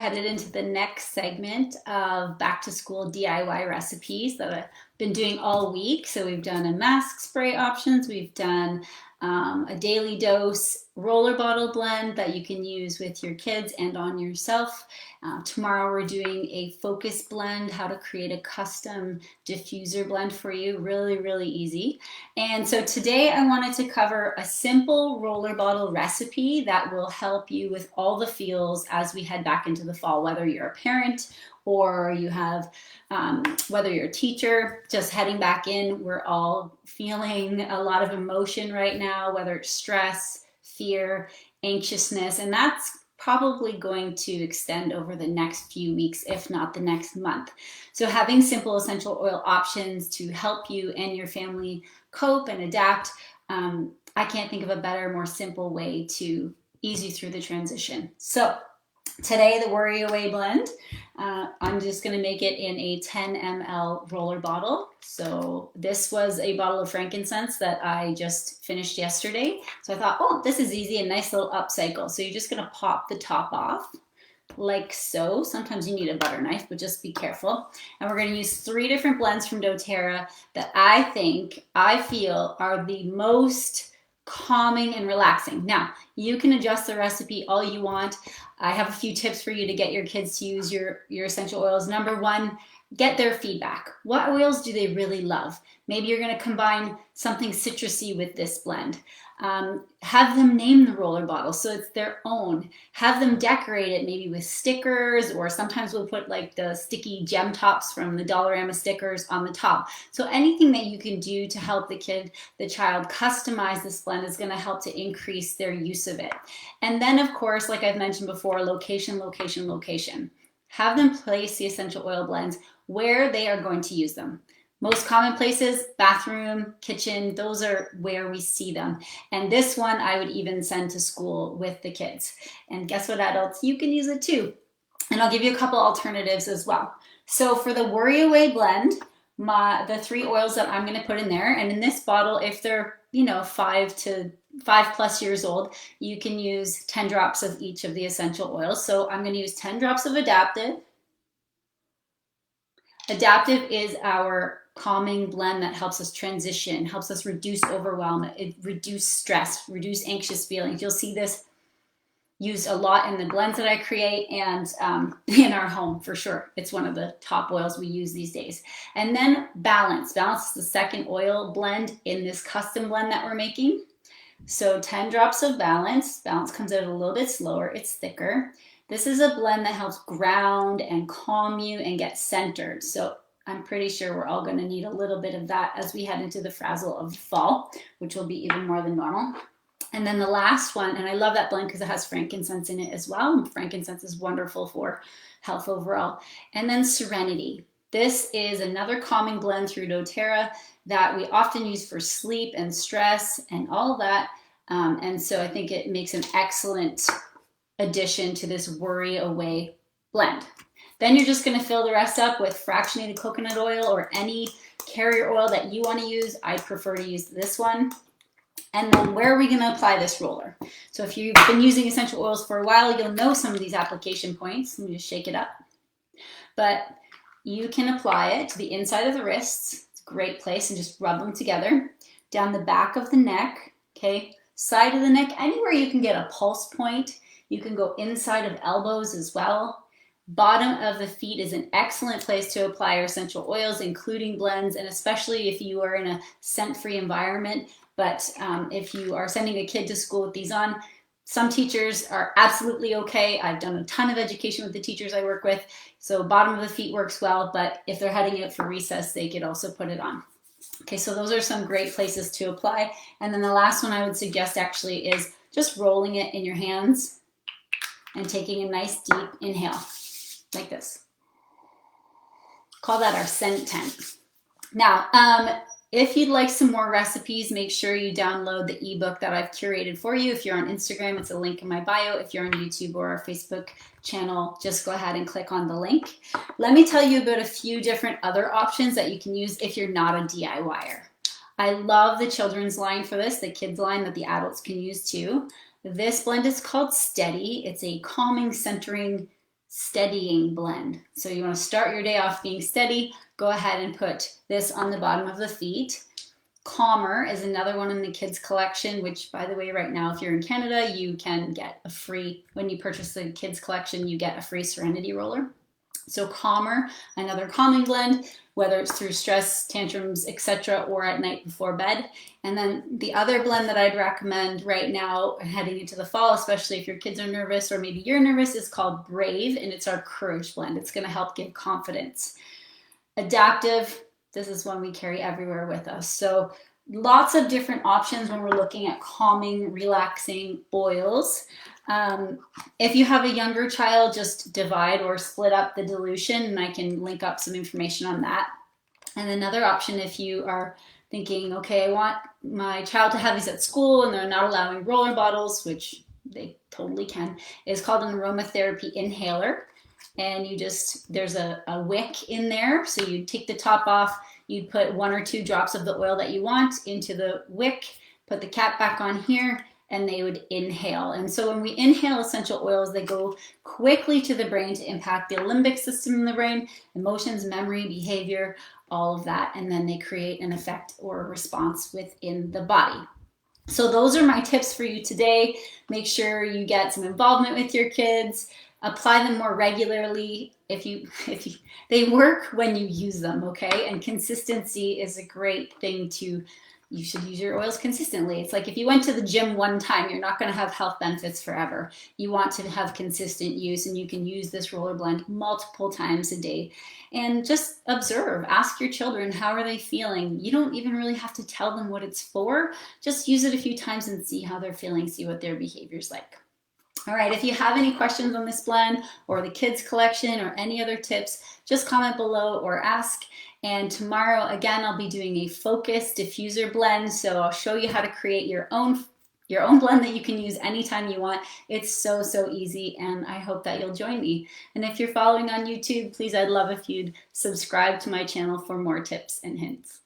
headed into the next segment of back to school DIY recipes that I've been doing all week. So we've done a mask spray options, we've done a daily dose roller bottle blend that you can use with your kids and on yourself. Tomorrow we're doing a focus blend, how to create a custom diffuser blend for you. Really, really easy. And so today I wanted to cover a simple roller bottle recipe that will help you with all the feels as we head back into the fall, whether you're a parent or you have, whether you're a teacher, just heading back in. We're all feeling a lot of emotion right now, whether it's stress, fear, anxiousness, and that's probably going to extend over the next few weeks, if not the next month. So having simple essential oil options to help you and your family cope and adapt, I can't think of a better, more simple way to ease you through the transition. So today, the Worry Away blend, I'm just going to make it in a 10 ml roller bottle. So this was a bottle of frankincense that I just finished yesterday. So I thought, oh, this is easy, a nice little upcycle. So you're just going to pop the top off like so. Sometimes you need a butter knife, but just be careful. And we're going to use 3 different blends from doTERRA that I feel are the most calming and relaxing. Now, you can adjust the recipe all you want. I have a few tips for you to get your kids to use your essential oils. Number 1, get their feedback. What oils do they really love? Maybe you're going to combine something citrusy with this blend. Have them name the roller bottle so it's their own. Have them decorate it maybe with stickers, or sometimes we'll put like the sticky gem tops from the Dollarama stickers on the top. So anything that you can do to help the child customize this blend is going to help to increase their use of it. And then of course, like I've mentioned before, location, location, location. Have them place the essential oil blends where they are going to use them. Most common places, bathroom, kitchen, those are where we see them. And this one I would even send to school with the kids. And guess what, adults? You can use it too. And I'll give you a couple alternatives as well. So for the Worry Away blend, the 3 oils that I'm going to put in there, and in this bottle, if they're 5+ years old, you can use 10 drops of each of the essential oils. So I'm going to use 10 drops of Adaptiv. Adaptiv is our calming blend that helps us transition, helps us reduce overwhelm, reduce stress, reduce anxious feelings. You'll see this used a lot in the blends that I create and in our home for sure. It's one of the top oils we use these days. And then Balance. Balance is the second oil blend in this custom blend that we're making. So 10 drops of Balance. Balance comes out a little bit slower. It's thicker. This is a blend that helps ground and calm you and get centered. So I'm pretty sure we're all going to need a little bit of that as we head into the frazzle of the fall, which will be even more than normal. And then the last one, and I love that blend because it has frankincense in it as well. Frankincense is wonderful for health overall. And then Serenity. This is another calming blend through doTERRA that we often use for sleep and stress and all of that. And so I think it makes an excellent addition to this Worry Away blend. Then you're just going to fill the rest up with fractionated coconut oil or any carrier oil that you want to use. I prefer to use this one. And then where are we going to apply this roller? So if you've been using essential oils for a while, you'll know some of these application points. Let me just shake it up. But you can apply it to the inside of the wrists. It's a great place, and just rub them together. Down the back of the neck, okay? Side of the neck, anywhere you can get a pulse point. You can go inside of elbows as well. Bottom of the feet is an excellent place to apply your essential oils, including blends, and especially if you are in a scent-free environment. But if you are sending a kid to school with these on, some teachers are absolutely okay. I've done a ton of education with the teachers I work with, so bottom of the feet works well, but if they're heading out for recess, they could also put it on. Okay, so those are some great places to apply. And then the last one I would suggest actually is just rolling it in your hands and taking a nice deep inhale. Like this. Call that our scent tent. Now, if you'd like some more recipes, make sure you download the ebook that I've curated for you. If you're on Instagram, it's a link in my bio. If you're on YouTube or our Facebook channel, just go ahead and click on the link. Let me tell you about a few different other options that you can use if you're not a DIYer. I love the children's line for this, the kids line that the adults can use too. This blend is called Steady. It's a calming, centering steadying blend. So you want to start your day off being steady, go ahead and put this on the bottom of the feet. Calmer is another one in the kids collection, which, by the way, right now, if you're in Canada, you can get a free, when you purchase the kids collection, you get a free Serenity roller. So Calmer, another calming blend, whether it's through stress, tantrums, etc., or at night before bed. And then the other blend that I'd recommend right now, heading into the fall, especially if your kids are nervous or maybe you're nervous, is called Brave, and it's our courage blend. It's going to help give confidence. Adaptiv, this is one we carry everywhere with us. So lots of different options when we're looking at calming, relaxing oils. If you have a younger child, just divide or split up the dilution, and I can link up some information on that. And another option, if you are thinking, okay, I want my child to have these at school and they're not allowing roller bottles, which they totally can, is called an aromatherapy inhaler. And you just, there's a wick in there. So you take the top off, you'd put 1 or 2 drops of the oil that you want into the wick, put the cap back on here, and they would inhale. And so when we inhale essential oils, they go quickly to the brain to impact the limbic system in the brain, emotions, memory, behavior, all of that. And then they create an effect or a response within the body. So those are my tips for you today. Make sure you get some involvement with your kids. Apply them more regularly. They work when you use them, okay? And consistency is a great thing to, you should use your oils consistently. It's like if you went to the gym one time, you're not going to have health benefits forever. You want to have consistent use, and you can use this roller blend multiple times a day. And just observe, ask your children, how are they feeling? You don't even really have to tell them what it's for. Just use it a few times and see how they're feeling, see what their behavior's like. All right, if you have any questions on this blend or the kids collection or any other tips, just comment below or ask. And tomorrow, again, I'll be doing a focus diffuser blend. So I'll show you how to create your own blend that you can use anytime you want. It's so, so easy, and I hope that you'll join me. And if you're following on YouTube, please, I'd love if you'd subscribe to my channel for more tips and hints.